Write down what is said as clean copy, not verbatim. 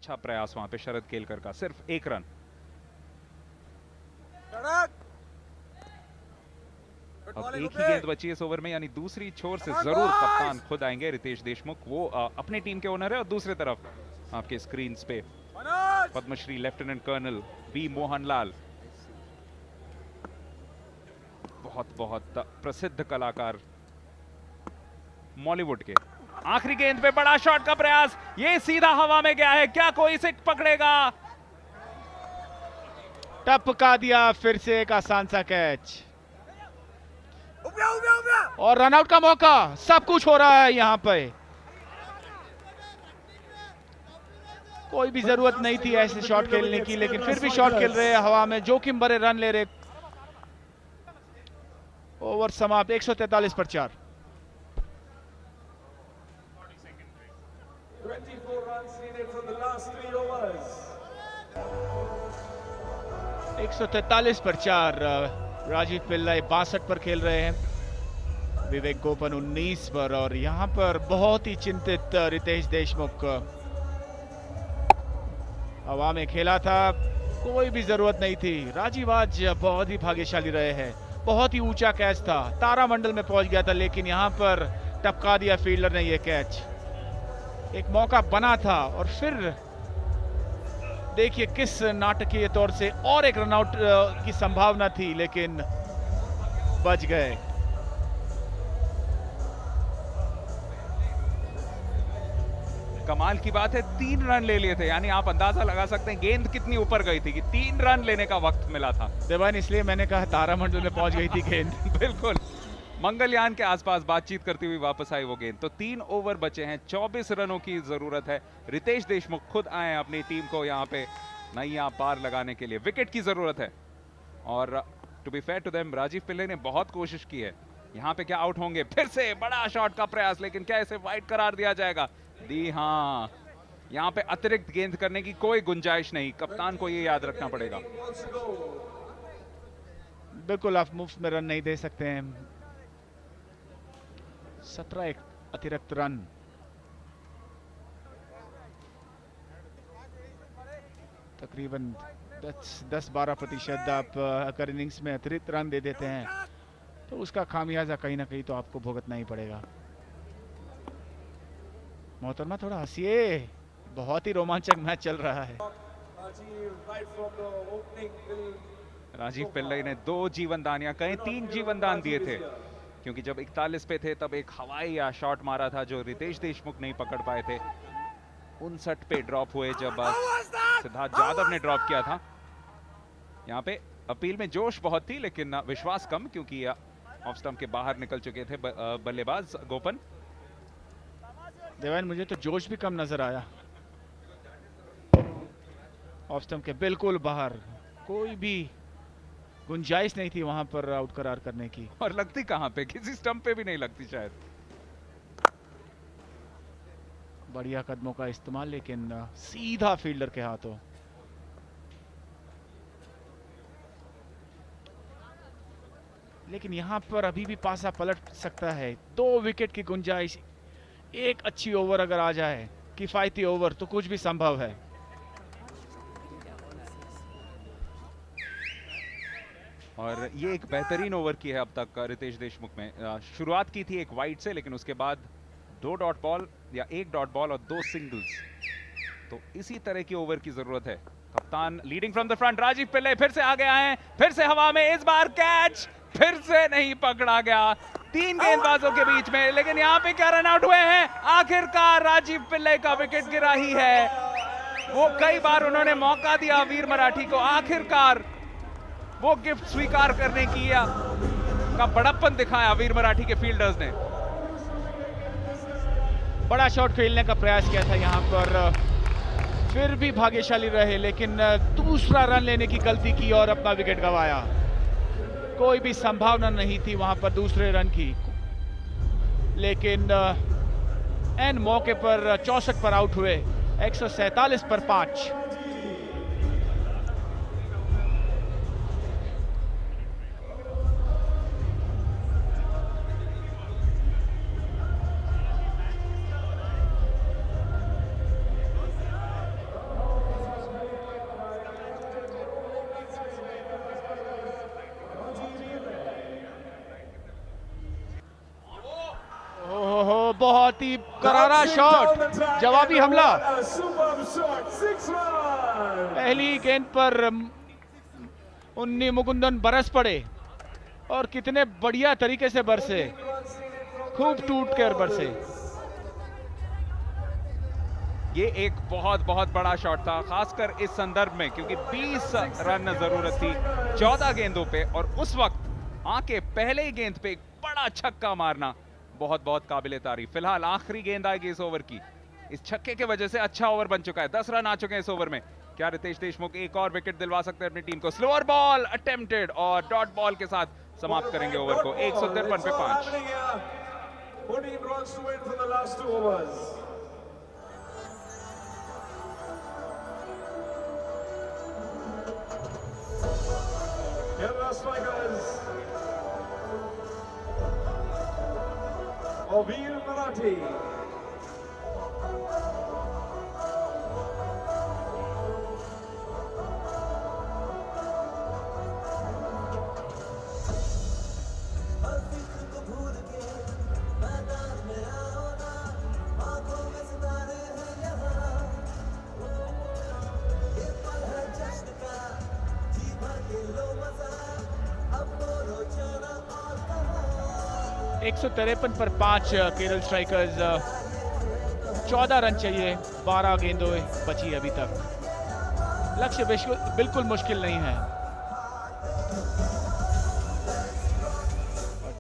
अच्छा प्रयास वहां पे शरद केलकर का, सिर्फ 1 रन। अब एक ही गेंद बची है इस ओवर में, यानी दूसरी छोर से जरूर कप्तान खुद आएंगे रितेश देशमुख। वो अपनी टीम के ओनर है, और दूसरी तरफ आपके स्क्रीन पे Padma Shri lieutenant colonel V Mohanlal, बहुत बहुत प्रसिद्ध कलाकार बॉलीवुड के। आखिरी गेंद पे बड़ा शॉट का प्रयास, ये सीधा हवा में गया है, क्या कोई इसे पकड़ेगा? टपका दिया फिर से एक आसान सा कैच, और रनआउट का मौका। सब कुछ हो रहा है यहां पे, कोई भी जरूरत नहीं थी ऐसे शॉट खेलने की, लेकिन फिर भी शॉट खेल रहे हैं हवा में, जोखिम भरे रन ले रहे। ओवर समाप्त, 143 पर 4। 143 पर 4। राजीव पिल्लाई 62 पर खेल रहे हैं, विवेक गोपन 19 पर, और यहां पर बहुत ही चिंतित रितेश देशमुख। हवा में खेला था, कोई भी जरूरत नहीं थी। राजीव आज बहुत ही भाग्यशाली रहे हैं, बहुत ही ऊंचा कैच था, तारामंडल में पहुंच गया था, लेकिन यहां पर टपका दिया फील्डर ने ये कैच। एक मौका बना था, और फिर देखिए किस नाटकीय तौर से और एक रनआउट की संभावना थी, लेकिन बच गए। कमाल की बात है, 3 रन ले लिए थे, यानी आप अंदाजा लगा सकते हैं गेंद कितनी ऊपर गई थी कि 3 रन लेने का वक्त मिला था। देवान, इसलिए मैंने कहा तारामंडल में पहुंच गई थी गेंद। बिल्कुल, मंगलयान के आसपास बातचीत करती हुई वापस आई वो गेंद। तो 3 ओवर बचे हैं, 24 रनों की जरूरत है। रितेश देशमुख खुद आए अपनी टीम को यहाँ पे नैया पार लगाने के लिए, विकेट की जरूरत है। और to be fair to them, Rajeev Pillay ने बहुत कोशिश की है। यहाँ पे क्या आउट होंगे? फिर से बड़ा शॉट का प्रयास, लेकिन क्या इसे वाइड करार दिया जाएगा? हाँ, यहाँ पे अतिरिक्त गेंद करने की कोई गुंजाइश नहीं, कप्तान को ये याद रखना पड़ेगा। बिल्कुल, आप मुफ्त में रन नहीं दे सकते हैं। 17 अतिरिक्त रन। तकरीबन 10-12% आप अगर इनिंग्स में अतिरिक्त रन दे देते हैं तो उसका खामियाजा कहीं ना कहीं तो आपको भुगतना ही पड़ेगा। मोहतरमा, थोड़ा हंसिए, बहुत ही रोमांचक मैच चल रहा है। राजीव पिल्लई ने 2 जीवनदान या कहें 3 जीवनदान दिए थे, क्योंकि जब 41 पे थे तब एक हवाई या शॉट मारा था जो रितेश देशमुख नहीं पकड़ पाए थे। 59 पे ड्रॉप हुए जब सिद्धार्थ यादव ने ड्रॉप किया था। यहाँ पे अपील में जोश बहुत थी, लेकिन विश्वास कम, क्योंकि ऑफ स्टंप के बाहर निकल चुके थे बल्लेबाज गोपन। देवान, मुझे तो जोश भी कम नजर आया। ऑफ स्टंप के बिल्कुल बाहर, कोई भी गुंजाइश नहीं थी वहां पर आउट करार करने की। और लगती कहां पे, किसी स्टंप पे भी नहीं लगती शायद। बढ़िया कदमों का इस्तेमाल, लेकिन सीधा फील्डर के हाथों। लेकिन यहां पर अभी भी पासा पलट सकता है। 2 विकेट की गुंजाइश, एक अच्छी ओवर अगर आ जाए, किफायती ओवर, तो कुछ भी संभव है। और ये एक बेहतरीन ओवर की है अब तक रितेश देशमुख में। शुरुआत की थी एक वाइड से, लेकिन उसके बाद 2 डॉट बॉल या 1 डॉट बॉल और 2 सिंगल्स। तो इसी तरह की ओवर की जरूरत है। कप्तान leading from the front, Rajeev Pillay फिर से आगे आए, फिर से हवा में, इस बार कैच फिर से नहीं पकड़ा गया 3 गेंदबाजों के बीच में। लेकिन यहाँ पे क्या रन आउट हुए हैं? आखिरकार राजीव पिल्ले का विकेट गिरा ही है। वो कई बार उन्होंने मौका दिया वीर मराठी को, आखिरकार वो गिफ्ट स्वीकार करने की का बड़प्पन दिखाया वीर मराठी के फील्डर्स ने। बड़ा शॉट खेलने का प्रयास किया था यहाँ पर, फिर भी भाग्यशाली रहे, लेकिन दूसरा रन लेने की गलती की और अपना विकेट गंवाया। कोई भी संभावना नहीं थी वहां पर दूसरे रन की, लेकिन एन मौके पर 64 पर आउट हुए। 147 पर 5। बहुत ही करारा शॉट, जवाबी हमला। पहली गेंद पर उन्नी मुकुंदन बरस पड़े और कितने बढ़िया तरीके से बरसे, खूब टूट कर बरसे। ये एक बहुत बहुत बड़ा शॉट था, खासकर इस संदर्भ में क्योंकि 20 रन जरूरत थी 14 गेंदों पे, और उस वक्त आके पहले ही गेंद पे एक बड़ा छक्का मारना बहुत बहुत काबिले तारीफ। फिलहाल आखिरी गेंद आएगी इस ओवर की, इस छक्के की वजह से अच्छा ओवर बन चुका है, 10 रन आ चुके हैं इस ओवर में। क्या रितेश देशमुख एक और विकेट दिलवा सकते हैं अपनी टीम को? स्लोअर बॉल अटेम्प्टेड और डॉट बॉल के साथ समाप्त करेंगे ओवर को 153 पे 5। Here are the strikers. Ovir Marathi. एक 153 पर 5 केरल स्ट्राइकर्स, 14 रन चाहिए, 12 गेंदों बची अभी तक। लक्ष्य बिल्कुल मुश्किल नहीं है।